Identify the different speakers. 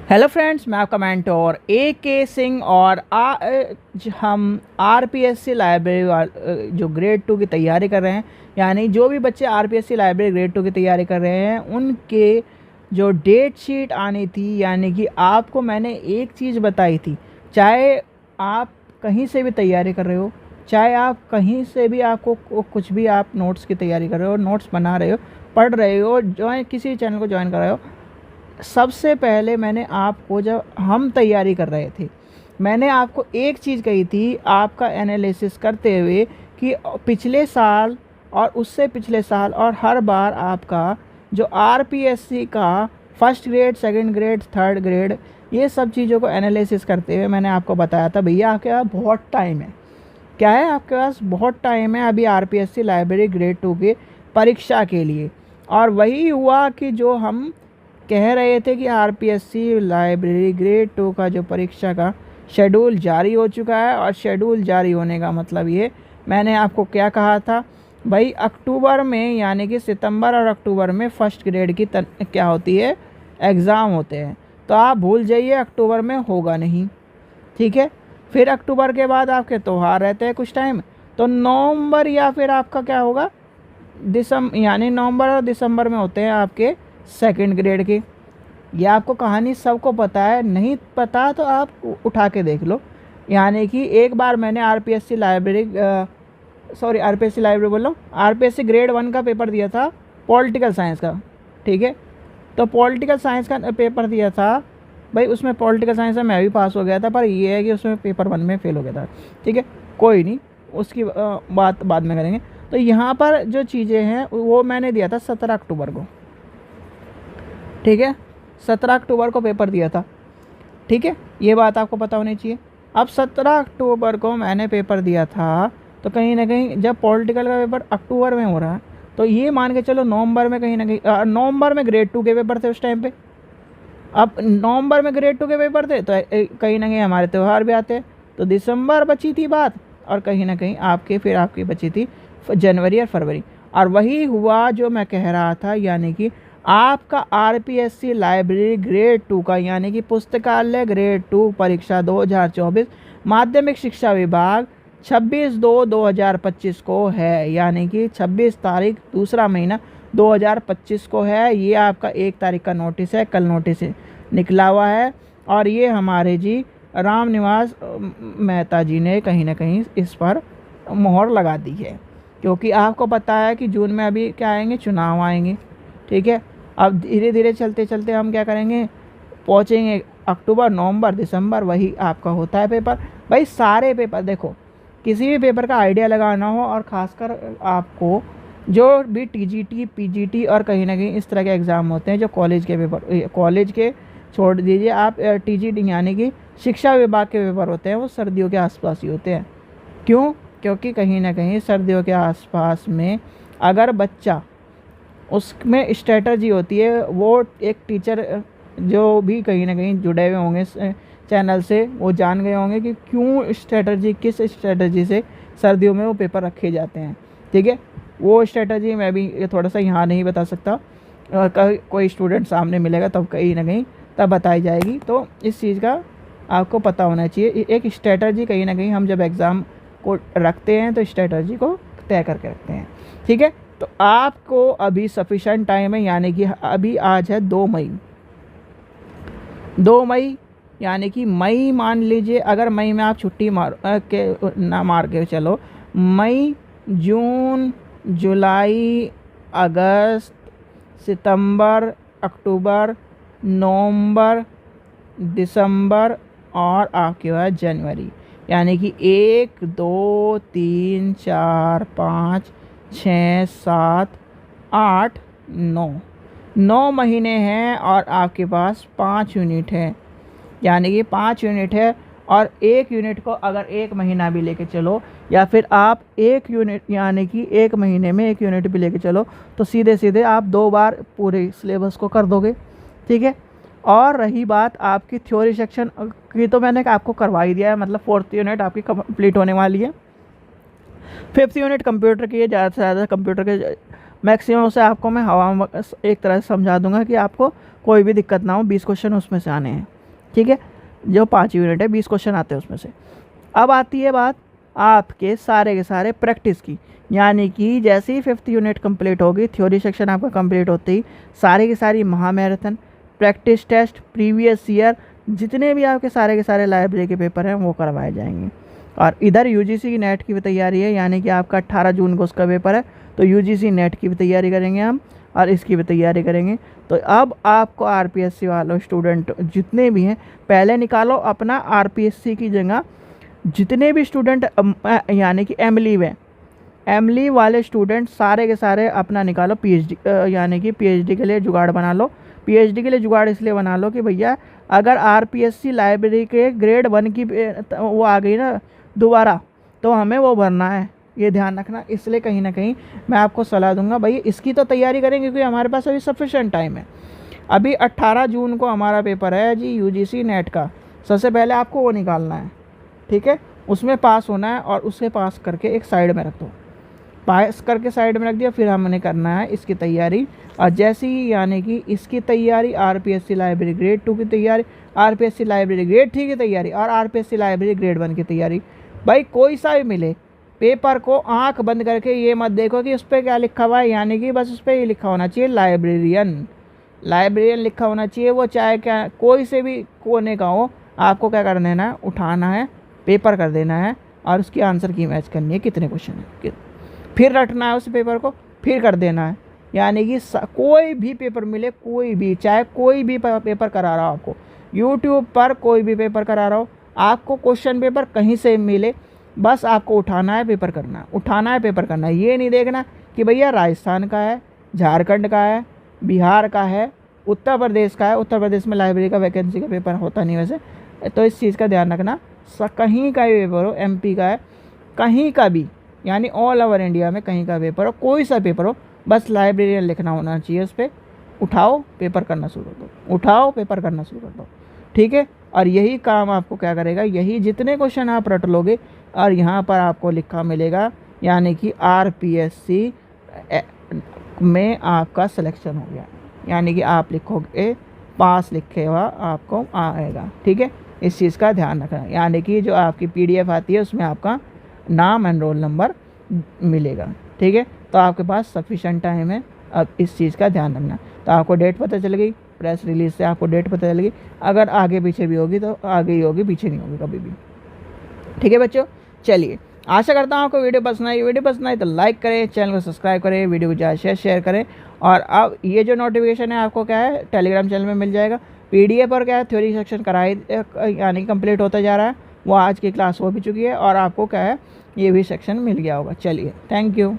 Speaker 1: Hello friends, मैं आपका mentor AK Singh और आज हम RPSC लाइब्रेरी जो ग्रेड 2 की तैयारी कर रहे हैं, यानी जो भी बच्चे RPSC लाइब्रेरी ग्रेड 2 की तैयारी कर रहे हैं उनके जो डेट शीट आनी थी, यानी कि आपको मैंने एक चीज़ बताई थी, चाहे आप कहीं से भी तैयारी कर रहे हो, चाहे आप कहीं से भी आपको कुछ भी आप नोट्स की तैयारी कर रहे हो, नोट्स बना रहे हो, पढ़ रहे हो, ज्वाइन किसी चैनल को ज्वाइन कर रहे हो, सबसे पहले मैंने आपको, जब हम तैयारी कर रहे थे, मैंने आपको एक चीज़ कही थी आपका एनालिसिस करते हुए कि पिछले साल और उससे पिछले साल और हर बार आपका जो RPSC का first grade, second grade, third grade, ये सब चीज़ों को एनालिसिस करते हुए मैंने आपको बताया था भैया आपके पास बहुत टाइम है। क्या है, आपके पास बहुत टाइम है अभी RPSC लाइब्रेरी ग्रेड 2 की परीक्षा के लिए। और वही हुआ कि जो हम कह रहे थे कि RPSC लाइब्रेरी ग्रेड 2 का जो परीक्षा का शेड्यूल जारी हो चुका है। और शेड्यूल जारी होने का मतलब ये, मैंने आपको क्या कहा था भाई, अक्टूबर में, यानी कि सितंबर और अक्टूबर में फर्स्ट ग्रेड की क्या होती है, एग्ज़ाम होते हैं। तो आप भूल जाइए, अक्टूबर में होगा नहीं, ठीक है। फिर अक्टूबर के बाद आपके त्यौहार रहते हैं कुछ टाइम, तो नवंबर या फिर आपका क्या होगा, दिसंबर, यानी नवंबर और दिसंबर में होते हैं आपके सेकंड ग्रेड के। ये आपको कहानी सबको पता है, नहीं पता तो आप उठा के देख लो। यानी कि एक बार मैंने RPSC लाइब्रेरी बोल रहा हूँ, RPSC ग्रेड 1 का पेपर दिया था, पॉलिटिकल साइंस का, ठीक है। तो पॉलिटिकल साइंस का पेपर दिया था भाई, उसमें पॉलिटिकल साइंस में मैं भी पास हो गया था, पर ये है कि उसमें पेपर 1 में फ़ेल हो गया था, ठीक है। कोई नहीं, उसकी बात बाद में करेंगे। तो यहाँ पर जो चीज़ें हैं वो मैंने दिया था 17 अक्टूबर को, ठीक है। 17 अक्टूबर को पेपर दिया था, ठीक है, ये बात आपको पता होनी चाहिए। अब 17 अक्टूबर को मैंने पेपर दिया था, तो कहीं ना कहीं जब पॉलिटिकल का पेपर अक्टूबर में हो रहा है, तो ये मान के चलो नवंबर में, कहीं ना कहीं नवंबर में ग्रेड 2 के पेपर थे उस टाइम पे। अब नवंबर में ग्रेड 2 के पेपर थे, तो कहीं ना कहीं हमारे त्यौहार भी आते हैं, तो दिसंबर बची थी बात, और कहीं ना कहीं आपकी बची थी जनवरी और फरवरी। और वही हुआ जो मैं कह रहा था, यानी कि आपका RPSC लाइब्रेरी ग्रेड 2 का, यानी कि पुस्तकालय ग्रेड 2 परीक्षा 2024 माध्यमिक शिक्षा विभाग 26/2/2025 को है, यानी कि 26 तारीख दूसरा महीना 2025 को है। ये आपका 1 तारीख का नोटिस है, कल नोटिस निकला हुआ है। और ये हमारे जी राम निवास मेहता जी ने कहीं ना कहीं इस पर मोहर लगा दी है, क्योंकि आपको पता है कि जून में अभी क्या आएंगे, चुनाव आएंगे, ठीक है। अब धीरे धीरे चलते चलते हम क्या करेंगे, पहुँचेंगे अक्टूबर, नवंबर, दिसंबर, वही आपका होता है पेपर। भाई सारे पेपर देखो, किसी भी पेपर का आइडिया लगाना हो, और ख़ासकर आपको जो भी TGT, PGT और कहीं ना कहीं इस तरह के एग्ज़ाम होते हैं, जो कॉलेज के पेपर, कॉलेज के छोड़ दीजिए आप, TGT यानी कि शिक्षा विभाग के पेपर होते हैं, वो सर्दियों के आसपास ही होते हैं। क्यों? क्योंकि कहीं ना कहीं सर्दियों के आसपास में अगर बच्चा, उसमें स्ट्रेटजी होती है, वो एक टीचर जो भी कहीं ना कहीं जुड़े हुए होंगे चैनल से, वो जान गए होंगे कि क्यों स्ट्रेटजी, किस स्ट्रेटजी से सर्दियों में वो पेपर रखे जाते हैं, ठीक है। वो स्ट्रेटजी मैं भी थोड़ा सा यहाँ नहीं बता सकता, कोई स्टूडेंट सामने मिलेगा तब कहीं ना कहीं तब बताई जाएगी। तो इस चीज़ का आपको पता होना चाहिए, एक स्ट्रेटजी कहीं ना कहीं हम जब एग्ज़ाम को रखते हैं तो स्ट्रेटजी को तय करके रखते हैं, ठीक है। तो आपको अभी सफिशेंट टाइम है, यानी कि अभी आज है 2 मई, 2 मई, यानी कि मई मान लीजिए, अगर मई में आप छुट्टी मार के चलो, मई, जून, जुलाई, अगस्त, सितंबर, अक्टूबर, नवंबर, दिसंबर और आपके पास जनवरी, यानी कि 1 2 3 4 5 6 7 8 9 महीने हैं, और आपके पास 5 यूनिट है, यानी कि 5 यूनिट है। और 1 यूनिट को अगर 1 महीना भी लेके चलो, या फिर आप 1 यूनिट, यानी कि 1 महीने में 1 यूनिट भी लेके चलो, तो सीधे सीधे आप 2 बार पूरे सिलेबस को कर दोगे, ठीक है। और रही बात आपकी थ्योरी सेक्शन की, तो मैंने आपको करवा ही दिया है, मतलब 4th यूनिट आपकी कंप्लीट होने वाली है। 5th यूनिट कंप्यूटर की है, ज़्यादा से ज़्यादा कंप्यूटर के मैक्सिमम से आपको मैं हवा में एक तरह से समझा दूंगा कि आपको कोई भी दिक्कत ना हो, 20 क्वेश्चन उसमें से आने हैं, ठीक है, जो 5 यूनिट है 20 क्वेश्चन आते हैं उसमें से। अब आती है बात आपके सारे के सारे प्रैक्टिस की, यानी कि जैसे ही 5th यूनिट कंप्लीट होगी, थ्योरी सेक्शन आपका कंप्लीट होते ही सारी की सारी महामैराथन, प्रैक्टिस टेस्ट, प्रीवियस ईयर जितने भी आपके सारे के सारे लाइब्रेरी के पेपर हैं वो करवाए जाएंगे। और इधर यूजीसी की नेट की भी तैयारी है, यानी कि आपका 18 जून को उसका पेपर है, तो यूजीसी नेट की भी तैयारी करेंगे हम और इसकी भी तैयारी करेंगे। तो अब आपको आरपीएससी वालों स्टूडेंट जितने भी हैं, पहले निकालो अपना आरपीएससी की जगह जितने भी स्टूडेंट यानी कि एमली वाले स्टूडेंट सारे के सारे अपना निकालो पीएचडी, यानी कि पीएचडी के लिए जुगाड़ बना लो। पीएचडी के लिए जुगाड़ इसलिए बना लो कि भैया अगर आरपीएससी लाइब्रेरी के ग्रेड 1 की वो आ गई ना दोबारा, तो हमें वो भरना है, ये ध्यान रखना। इसलिए कहीं ना कहीं मैं आपको सलाह दूंगा भाई इसकी तो तैयारी करेंगे, क्योंकि हमारे पास अभी सफिशेंट टाइम है। अभी 18 जून को हमारा पेपर है जी यूजीसी नेट का। सबसे पहले आपको वो निकालना है, ठीक है, उसमें पास होना है और उससे पास करके एक साइड में रख दो। पास करके साइड में रख दिया, फिर हमने करना है इसकी तैयारी। और जैसे ही यानी कि इसकी तैयारी, आरपीएससी लाइब्रेरी ग्रेड 2 की तैयारी, आरपीएससी लाइब्रेरी ग्रेड 3 की तैयारी और आरपीएससी लाइब्रेरी ग्रेड 1 की तैयारी। भाई कोई सा भी मिले पेपर को आंख बंद करके ये मत देखो कि उस पर क्या लिखा हुआ है, यानी कि बस उस पर ये लिखा होना चाहिए लाइब्रेरियन लिखा होना चाहिए। वो चाहे क्या कोई से भी कोने का हो, आपको क्या कर देना है, उठाना है, पेपर कर देना है और उसकी आंसर की मैच करनी है कितने क्वेश्चन है, फिर रटना है उस पेपर को, फिर कर देना है। यानी कि कोई भी पेपर मिले, कोई भी, चाहे कोई भी पेपर करा रहा हो आपको, यूट्यूब पर कोई भी पेपर करा रहा हो, आपको क्वेश्चन पेपर कहीं से मिले, बस आपको उठाना है, पेपर करना है, उठाना है, पेपर करना है। ये नहीं देखना कि भैया राजस्थान का है, झारखंड का है, बिहार का है, उत्तर प्रदेश का है। उत्तर प्रदेश में लाइब्रेरी का वैकेंसी का पेपर होता नहीं वैसे, तो इस चीज़ का ध्यान रखना। कहीं का भी पेपर हो, एमपी का है, कहीं का भी, यानी ऑल ओवर इंडिया में कहीं का पेपर हो, कोई सा पेपर हो, बस लाइब्रेरियन लिखना होना चाहिए उस पर। उठाओ, पेपर करना शुरू कर दो, उठाओ, पेपर करना शुरू कर दो, ठीक है। और यही काम आपको क्या करेगा, यही जितने क्वेश्चन आप रट लोगे और यहाँ पर आपको लिखा मिलेगा, यानी कि आरपीएससी में आपका सिलेक्शन हो गया, यानी कि आप लिखोगे पास लिखे हुआ आपको आएगा, ठीक है। इस चीज़ का ध्यान रखना, यानी कि जो आपकी पीडीएफ आती है उसमें आपका नाम एंड रोल नंबर मिलेगा, ठीक है। तो आपके पास सफिशेंट टाइम है, अब इस चीज़ का ध्यान रखना। तो आपको डेट पता चल गई, प्रेस रिलीज से आपको डेट पता चल गई। अगर आगे पीछे भी होगी तो आगे ही होगी, पीछे नहीं होगी कभी भी, ठीक है बच्चों। चलिए, आशा करता हूँ आपको वीडियो पसंद आई। वीडियो पसंद आई तो लाइक करें, चैनल को सब्सक्राइब करें, वीडियो को ज़्यादा शेयर करें। और अब ये जो नोटिफिकेशन है आपको क्या है, टेलीग्राम चैनल में मिल जाएगा। पीडीएफ और क्या है, थ्योरी सेक्शन कराई यानी कंप्लीट होता जा रहा है, वो आज की क्लास हो भी चुकी है और आपको क्या है, ये भी सेक्शन मिल गया होगा। चलिए, थैंक यू।